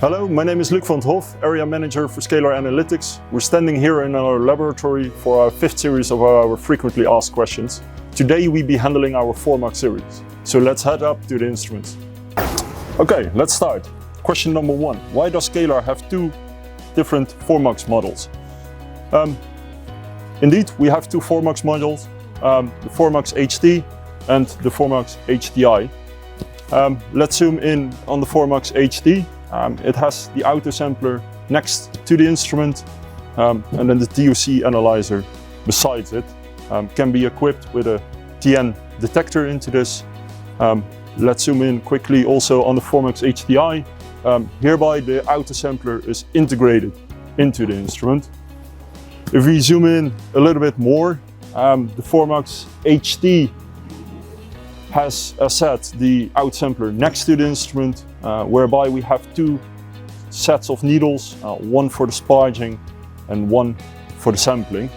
Hello, my name is Luuk van 't Hof, Area Manager for Scalar Analytics. We're standing here in our laboratory for our 5th series of our frequently asked questions. Today we'll be handling our FORMACS series. So let's head up to the instruments. Okay, let's start. Question number 1. Why does Scalar have two different FORMACS models? Indeed, we have two FORMACS modules, the FORMACS HT and the FORMACS HTI. Let's zoom in on the FORMACS HT. It has the auto-sampler next to the instrument, and then the DOC analyzer besides it. Can be equipped with a TN detector into this. Let's zoom in quickly also on the FORMACS HTI. Hereby the auto-sampler is integrated into the instrument. If we zoom in a little bit more, the FORMACS HT has, as said, the out-sampler next to the instrument, whereby we have two sets of needles, one for the sparging and one for the sampling.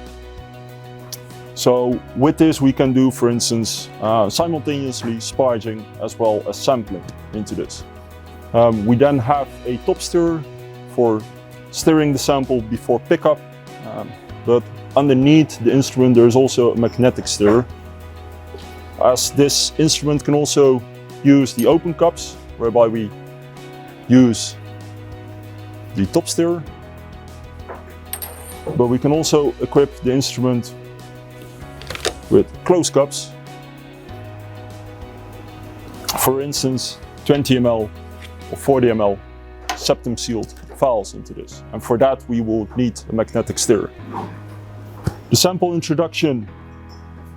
So with this we can do, for instance, simultaneously sparging as well as sampling into this. We then have a top stirrer for stirring the sample before pickup, but underneath the instrument there is also a magnetic stirrer, as this instrument can also use the open cups, whereby we use the top stirrer, but we can also equip the instrument with closed cups, for instance 20 ml or 40 ml septum sealed vials into this, and for that we will need a magnetic stirrer. The sample introduction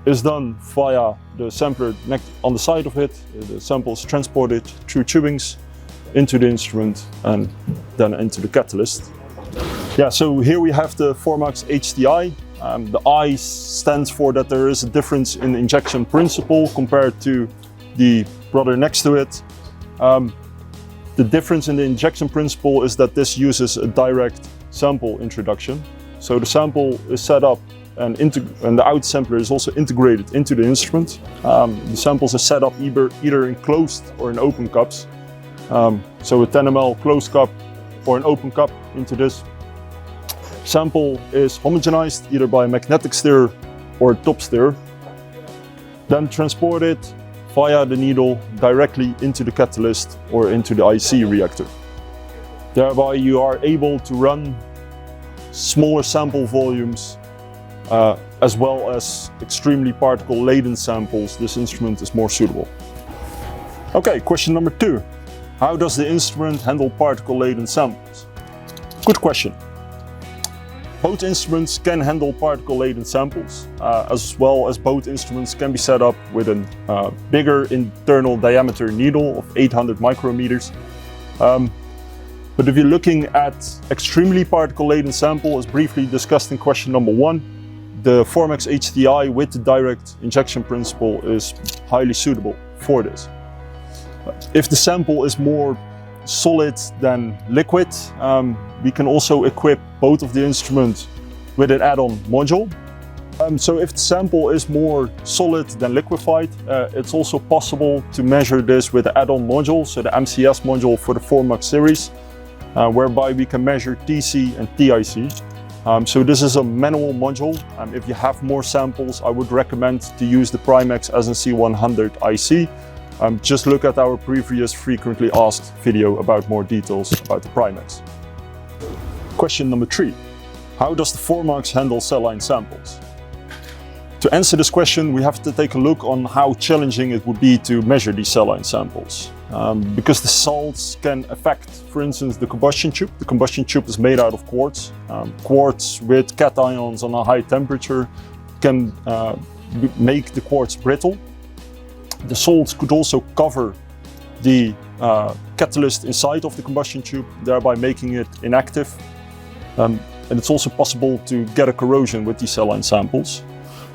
is done via the sampler on the side of it. The sample is transported through tubings into the instrument and then into the catalyst. Yeah, so here we have the FORMACS HTI. The I stands for that there is a difference in injection principle compared to the brother next to it. The difference in the injection principle is that this uses a direct sample introduction. So the sample is set up and the out-sampler is also integrated into the instrument. The samples are set up either in closed or in open cups. So a 10 ml closed cup or an open cup into this. Sample is homogenized either by a magnetic stirrer or a top stirrer, then transported via the needle directly into the catalyst or into the IC reactor. Thereby you are able to run smaller sample volumes as well as extremely particle laden samples. This instrument is more suitable. Okay, question number 2. How does the instrument handle particle laden samples? Good question. Both instruments can handle particle laden samples, as well as both instruments can be set up with a bigger internal diameter needle of 800 micrometers. But if you're looking at extremely particle laden sample, as briefly discussed in question number 1, the FORMACS HTI with the direct injection principle is highly suitable for this. If the sample is more solid than liquid, we can also equip both of the instruments with an add-on module. So if the sample is more solid than liquefied, it's also possible to measure this with the add-on module, so the MCS module for the FORMACS series, whereby we can measure TC and TIC. So this is a manual module. If you have more samples, I would recommend to use the Primex SNC100 IC. Just look at our previous frequently asked video about more details about the Primex. Question number 3. How does the FORMACS handle cell line samples? To answer this question, we have to take a look on how challenging it would be to measure these cell line samples. Because the salts can affect, for instance, the combustion tube. The combustion tube is made out of quartz. Quartz with cations on a high temperature can make the quartz brittle. The salts could also cover the catalyst inside of the combustion tube, thereby making it inactive. And it's also possible to get a corrosion with these cell line samples.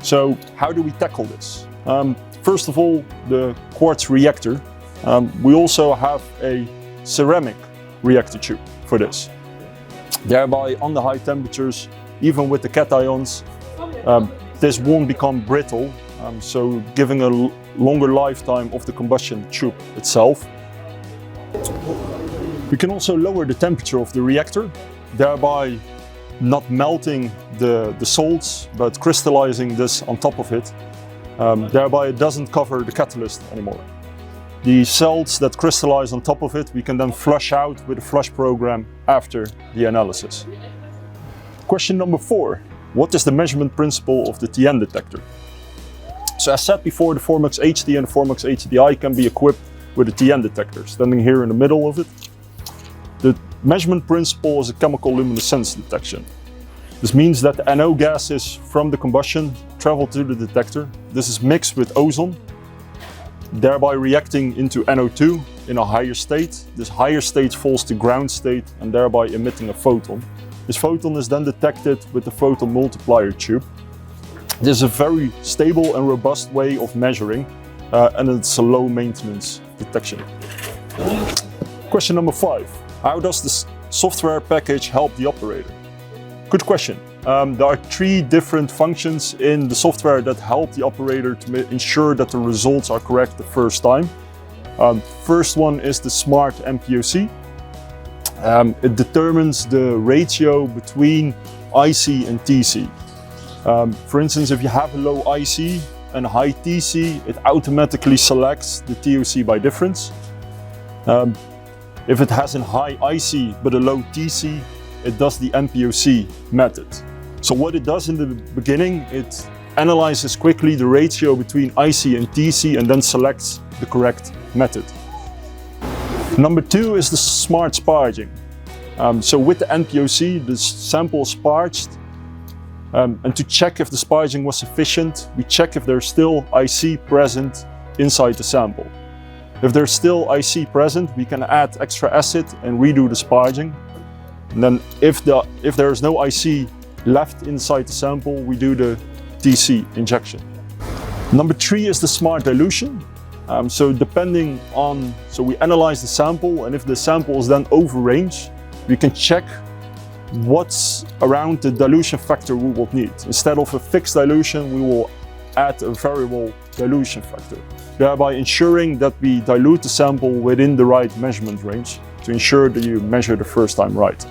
So how do we tackle this? First of all, the quartz reactor. We also have a ceramic reactor tube for this. Thereby, on the high temperatures, even with the cations, this won't become brittle, so giving a longer lifetime of the combustion tube itself. We can also lower the temperature of the reactor, thereby not melting the salts, but crystallizing this on top of it. Thereby it doesn't cover the catalyst anymore. The salts that crystallize on top of it, we can then flush out with a flush program after the analysis. Question number 4. What is the measurement principle of the TN detector? So as said before, the FORMACS HD and the FORMACS HDI can be equipped with a TN detector, standing here in the middle of it. The measurement principle is a chemical luminescence detection. This means that the NO gases from the combustion travel to the detector. This is mixed with ozone, thereby reacting into NO2 in a higher state. This higher state falls to ground state and thereby emitting a photon. This photon is then detected with the photon multiplier tube. This is a very stable and robust way of measuring, and it's a low maintenance detection. Question number 5. How does this software package help the operator? Good question. There are 3 different functions in the software that help the operator to ensure that the results are correct the first time. First one is the smart MPOC. It determines the ratio between IC and TC. For instance, if you have a low IC and a high TC, it automatically selects the TOC by difference. If it has a high IC but a low TC, it does the MPOC method. So what it does in the beginning, it analyzes quickly the ratio between IC and TC and then selects the correct method. Number 2 is the smart sparging. So with the NPOC, the sample is sparged, and to check if the sparging was sufficient, we check if there's still IC present inside the sample. If there's still IC present, we can add extra acid and redo the sparging. And then if there is no IC left inside the sample, we do the TC injection. Number 3 is the smart dilution. So we analyze the sample, and if the sample is then over range, we can check what's around the dilution factor we will need. Instead of a fixed dilution, we will add a variable dilution factor, thereby ensuring that we dilute the sample within the right measurement range to ensure that you measure the first time right.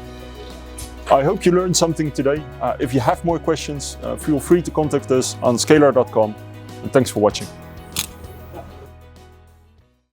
I hope you learned something today. If you have more questions, feel free to contact us on scalar.com, and thanks for watching.